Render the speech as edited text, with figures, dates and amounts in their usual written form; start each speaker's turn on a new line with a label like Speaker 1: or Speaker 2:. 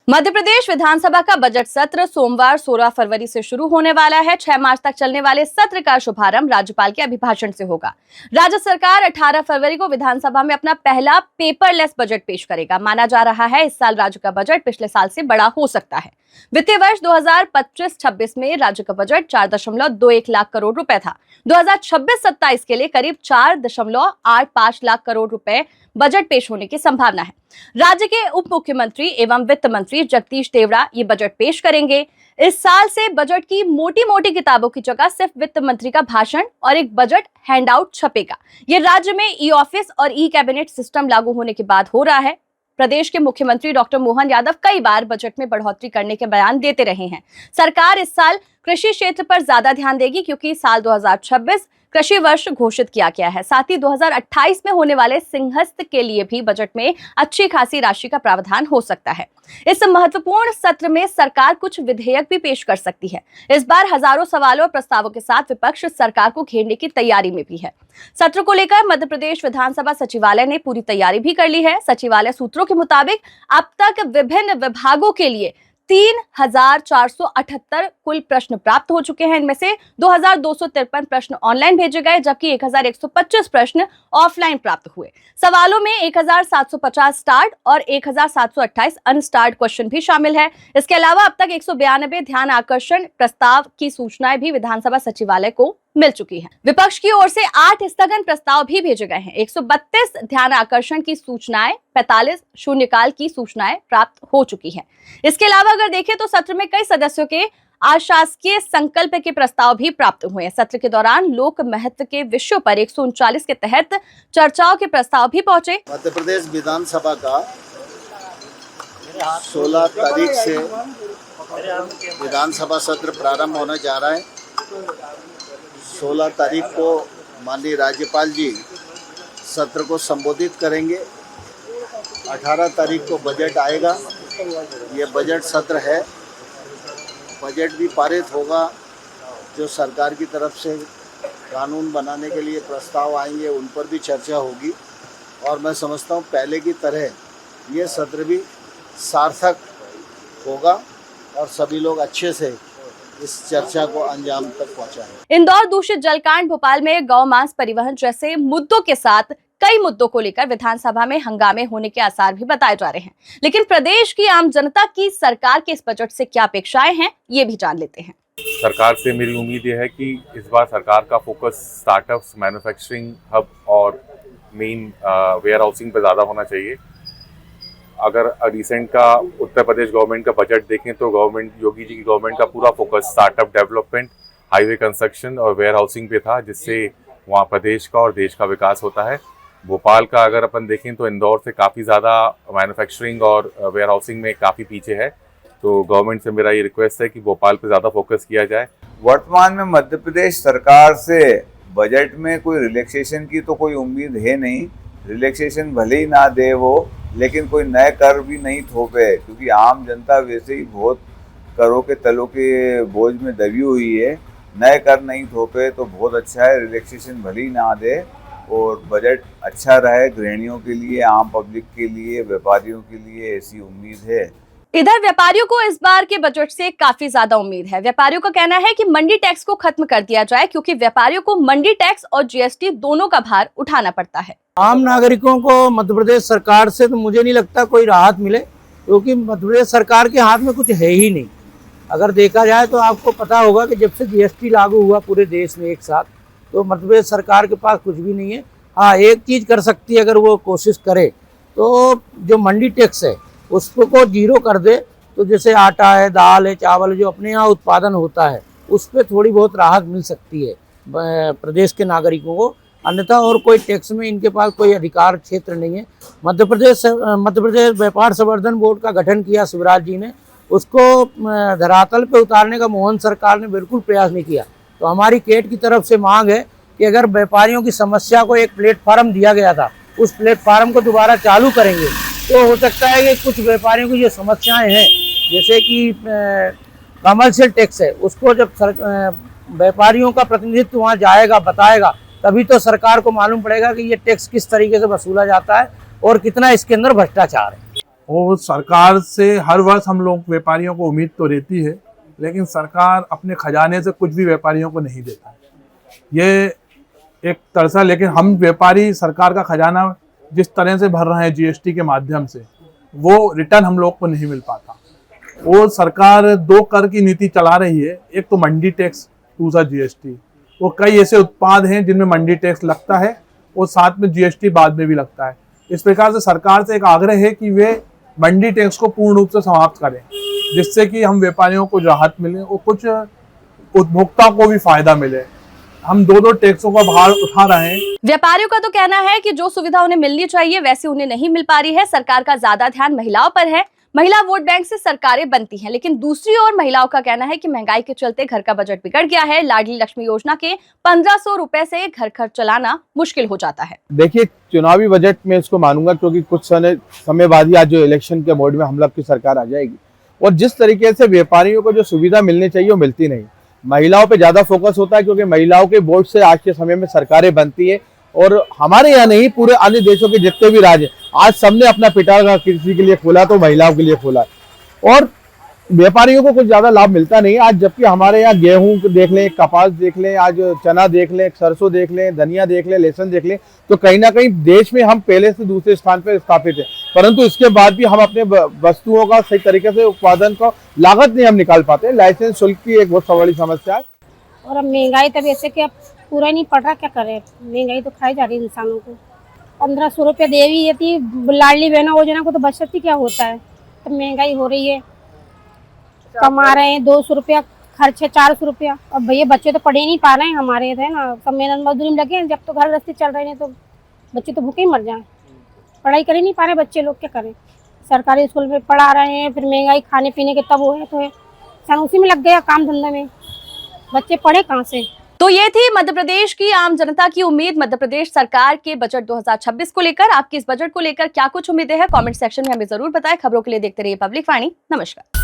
Speaker 1: मध्य प्रदेश विधानसभा का बजट सत्र सोमवार 16 फरवरी से शुरू होने वाला है। 6 मार्च तक चलने वाले सत्र का शुभारंभ राज्यपाल के अभिभाषण से होगा। राज्य सरकार 18 फरवरी को विधानसभा में अपना पहला पेपरलेस बजट पेश करेगा। माना जा रहा है इस साल राज्य का बजट पिछले साल से बड़ा हो सकता है। वित्तीय वर्ष 2025-26 में राज्य का बजट 4.21 लाख करोड़ रुपए था। 2026-27 के लिए करीब 4.85 लाख करोड़ रुपए बजट पेश होने की संभावना है। राज्य के उप मुख्यमंत्री एवं वित्त मंत्री जगदीश देवड़ा ये बजट पेश करेंगे। इस साल से बजट की मोटी मोटी किताबों की जगह सिर्फ वित्त मंत्री का भाषण और एक बजट हैंडआउट छपेगा। ये राज्य में ई ऑफिस और ई कैबिनेट सिस्टम लागू होने के बाद हो रहा है। प्रदेश के मुख्यमंत्री डॉक्टर मोहन यादव कई बार बजट में बढ़ोतरी करने के बयान देते रहे हैं। सरकार इस साल कृषि क्षेत्र पर ज्यादा ध्यान देगी क्योंकि साल 2026 कृषि वर्ष घोषित किया गया है। साथ ही 2028 में होने वाले सिंहस्थ के लिए भी बजट में अच्छी खासी राशि का प्रावधान हो सकता है। इस महत्वपूर्ण सत्र में सरकार कुछ विधेयक भी पेश कर सकती है। इस बार हजारों सवालों और प्रस्तावों के साथ विपक्ष सरकार को घेरने की तैयारी में भी है। सत्र को लेकर मध्य प्रदेश विधानसभा सचिवालय ने पूरी तैयारी भी कर ली है। सचिवालय सूत्रों के मुताबिक अब तक विभिन्न विभागों के लिए 3,478 कुल प्रश्न प्राप्त हो चुके हैं। इनमें से 2,253 प्रश्न ऑनलाइन भेजे गए जबकि 1,125 प्रश्न ऑफलाइन प्राप्त हुए। सवालों में 1,750 स्टार्ट और 1,728 अनस्टार्ट क्वेश्चन भी शामिल है। इसके अलावा अब तक 192 ध्यान आकर्षण प्रस्ताव की सूचनाएं भी विधानसभा सचिवालय को मिल चुकी है। विपक्ष की ओर से 8 स्थगन प्रस्ताव भी भेजे गए हैं। 132 ध्यान आकर्षण की सूचनाएं, 45 शून्यकाल की सूचनाएं प्राप्त हो चुकी हैं। इसके अलावा अगर देखें तो सत्र में कई सदस्यों के अशासकीय संकल्प के प्रस्ताव भी प्राप्त हुए हैं। सत्र के दौरान लोक महत्व के विषयों पर 139 के तहत चर्चाओं के प्रस्ताव भी पहुंचे।
Speaker 2: मध्य प्रदेश विधानसभा का 16 तारीख से विधानसभा सत्र प्रारंभ होने जा रहा है। 16 तारीख को माननीय राज्यपाल जी सत्र को संबोधित करेंगे। 18 तारीख को बजट आएगा। ये बजट सत्र है। बजट भी पारित होगा। जो सरकार की तरफ से कानून बनाने के लिए प्रस्ताव आएंगे उन पर भी चर्चा होगी और मैं समझता हूँ पहले की तरह ये सत्र भी सार्थक होगा और सभी लोग अच्छे से इस चर्चा को अंजाम तक पहुंचाएं।
Speaker 1: इंदौर दूषित जलकांड, भोपाल में गौ मांस परिवहन जैसे मुद्दों के साथ कई मुद्दों को लेकर विधानसभा में हंगामे होने के आसार भी बताए जा रहे हैं। लेकिन प्रदेश की आम जनता की सरकार के इस बजट से क्या अपेक्षाएं हैं, ये भी जान लेते हैं।
Speaker 3: सरकार से मेरी उम्मीद ये है कि इस बार सरकार का फोकस स्टार्टअप्स, मैन्युफैक्चरिंग हब और मेन वेयर हाउसिंग पर ज़्यादा होना चाहिए। अगर रिसेंट का उत्तर प्रदेश गवर्नमेंट का बजट देखें तो गवर्नमेंट, योगी जी की गवर्नमेंट का पूरा focus startup development, highway construction और वेयर हाउसिंग पे था, जिससे वहाँ प्रदेश का और देश का विकास होता है। भोपाल का अगर अपन देखें तो इंदौर से काफ़ी ज़्यादा मैन्युफैक्चरिंग और वेयर हाउसिंग में काफ़ी पीछे है। तो गवर्नमेंट से मेरा ये रिक्वेस्ट है कि भोपाल पे ज़्यादा फोकस किया जाए।
Speaker 4: वर्तमान में मध्य प्रदेश सरकार से बजट में कोई रिलैक्सेशन की तो कोई उम्मीद है नहीं। रिलैक्सेशन भले ही ना दे वो, लेकिन कोई नए कर भी नहीं थोपे, क्योंकि आम जनता वैसे ही बहुत करों के तलों के बोझ में दबी हुई है। नए कर नहीं थोपे तो बहुत अच्छा है। रिलैक्सेशन भले ही ना दे और बजट अच्छा रहे गृहिणियों के लिए, आम पब्लिक के लिए, व्यापारियों के लिए, ऐसी उम्मीद है।
Speaker 1: इधर व्यापारियों को इस बार के बजट से काफी ज्यादा उम्मीद है। व्यापारियों का कहना है कि मंडी टैक्स को खत्म कर दिया जाए क्योंकि व्यापारियों को मंडी टैक्स और जीएसटी दोनों का भार उठाना पड़ता है।
Speaker 5: आम नागरिकों को मध्य प्रदेश सरकार से तो मुझे नहीं लगता कोई राहत मिले, क्योंकि मध्य प्रदेश सरकार के हाथ में कुछ है ही नहीं। अगर देखा जाए तो आपको पता होगा कि जब से जीएसटी लागू हुआ पूरे देश में एक साथ, तो मध्य प्रदेश सरकार के पास कुछ भी नहीं है। हाँ, एक चीज़ कर सकती है, अगर वो कोशिश करे तो जो मंडी टैक्स है उसको जीरो कर दे, तो जैसे आटा है, दाल है, चावल है, जो अपने यहाँ उत्पादन होता है उस पर थोड़ी बहुत राहत मिल सकती है प्रदेश के नागरिकों को। अन्यथा और कोई टैक्स में इनके पास कोई अधिकार क्षेत्र नहीं है। मध्य प्रदेश व्यापार संवर्धन बोर्ड का गठन किया शिवराज जी ने, उसको धरातल पे उतारने का मोहन सरकार ने बिल्कुल प्रयास नहीं किया। तो हमारी केट की तरफ से मांग है कि अगर व्यापारियों की समस्या को एक प्लेटफार्म दिया गया था, उस प्लेटफार्म को दोबारा चालू करेंगे तो हो सकता है कि कुछ व्यापारियों की जो समस्याएं हैं, जैसे कि कमर्शियल टैक्स है, उसको जब व्यापारियों का प्रतिनिधित्व वहाँ जाएगा, बताएगा, तभी तो सरकार को मालूम पड़ेगा कि ये टैक्स किस तरीके से वसूला जाता है और कितना इसके अंदर भ्रष्टाचार है।
Speaker 6: और सरकार से हर वर्ष हम लोग व्यापारियों को उम्मीद तो रहती है, लेकिन सरकार अपने खजाने से कुछ भी व्यापारियों को नहीं देता है। ये एक तरसा, लेकिन हम व्यापारी सरकार का खजाना जिस तरह से भर रहे हैं जीएसटी के माध्यम से, वो रिटर्न हम लोग को नहीं मिल पाता। और सरकार दो कर की नीति चला रही है, एक तो मंडी टैक्स, दूसरा जीएसटी। वो कई ऐसे उत्पाद हैं जिनमें मंडी टैक्स लगता है और साथ में जीएसटी बाद में भी लगता है। इस प्रकार से सरकार से एक आग्रह है कि वे मंडी टैक्स को पूर्ण रूप से समाप्त करें, जिससे कि हम व्यापारियों को राहत मिले और कुछ उपभोक्ता को भी फायदा मिले। हम दो टैक्सों का भार उठा रहे हैं।
Speaker 1: व्यापारियों का तो कहना है कि जो सुविधा उन्हें मिलनी चाहिए वैसे उन्हें नहीं मिल पा रही है। सरकार का ज्यादा ध्यान महिलाओं पर है। महिला वोट बैंक से सरकारें बनती हैं, लेकिन दूसरी ओर महिलाओं का कहना है कि महंगाई के चलते घर का बजट बिगड़ गया है। लाडली लक्ष्मी योजना के 1500 रुपए से घर खर्च चलाना मुश्किल हो जाता है।
Speaker 7: देखिए, चुनावी बजट में इसको मानूंगा, क्योंकि कुछ समय बाद ही आज जो इलेक्शन के मोड में हम लोग की सरकार आ जाएगी, और जिस तरीके से व्यापारियों को जो सुविधा मिलनी चाहिए वो मिलती नहीं। महिलाओं पे ज्यादा फोकस होता है, क्योंकि महिलाओं के वोट से आज के समय में सरकारें बनती है। और हमारे यहाँ नहीं, पूरे अन्य देशों के जितने भी राज्य, आज सबने अपना पिटारा किसी के लिए खोला तो महिलाओं के लिए खोला, और व्यापारियों को कुछ ज्यादा लाभ मिलता नहीं आज। जबकि हमारे यहाँ गेहूं देख लें, कपास देख लें, आज चना देख लें, सरसों देख लें, धनिया देख लें, लहसुन देख लें, तो कहीं ना कहीं देश में हम पहले से दूसरे स्थान पर स्थापित है। परंतु इसके बाद भी हम अपने वस्तुओं का सही तरीके से उत्पादन का लागत नहीं हम निकाल पाते। लाइसेंस शुल्क की एक बहुत बड़ी समस्या है।
Speaker 8: और अब महंगाई तब ऐसे कि अब पूरा नहीं पड़ रहा, क्या करें, महंगाई तो खाई जा रही है इंसानों को। 1500 रुपये दे भी देती लाडली बहना योजना को, तो बचत क्या होता है। तब महंगाई हो रही है, कमा रहे हैं 200 रुपया, खर्च है 400 रुपया। अब भैया बच्चे तो पढ़े नहीं पा रहे हैं हमारे, है ना, सब मेहनत मजदूरी में लगे हैं। जब तो घर गृहस्थी चल रहे हैं तो बच्चे तो भूखे ही मर जाएं। पढ़ाई कर ही नहीं पा रहे बच्चे लोग, क्या करें। सरकारी स्कूल में पढ़ा रहे हैं, फिर महंगाई खाने पीने के तब हो है, तो है उसी में लग गया काम धंधा में, बच्चे पढ़े कहाँ से।
Speaker 1: तो ये थी मध्य प्रदेश की आम जनता की उम्मीद मध्य प्रदेश सरकार के बजट 2026 को लेकर। आपकी इस बजट को लेकर क्या कुछ उम्मीदें हैं, कमेंट सेक्शन में हमें जरूर बताएं। खबरों के लिए देखते रहिए पब्लिक वाणी। नमस्कार।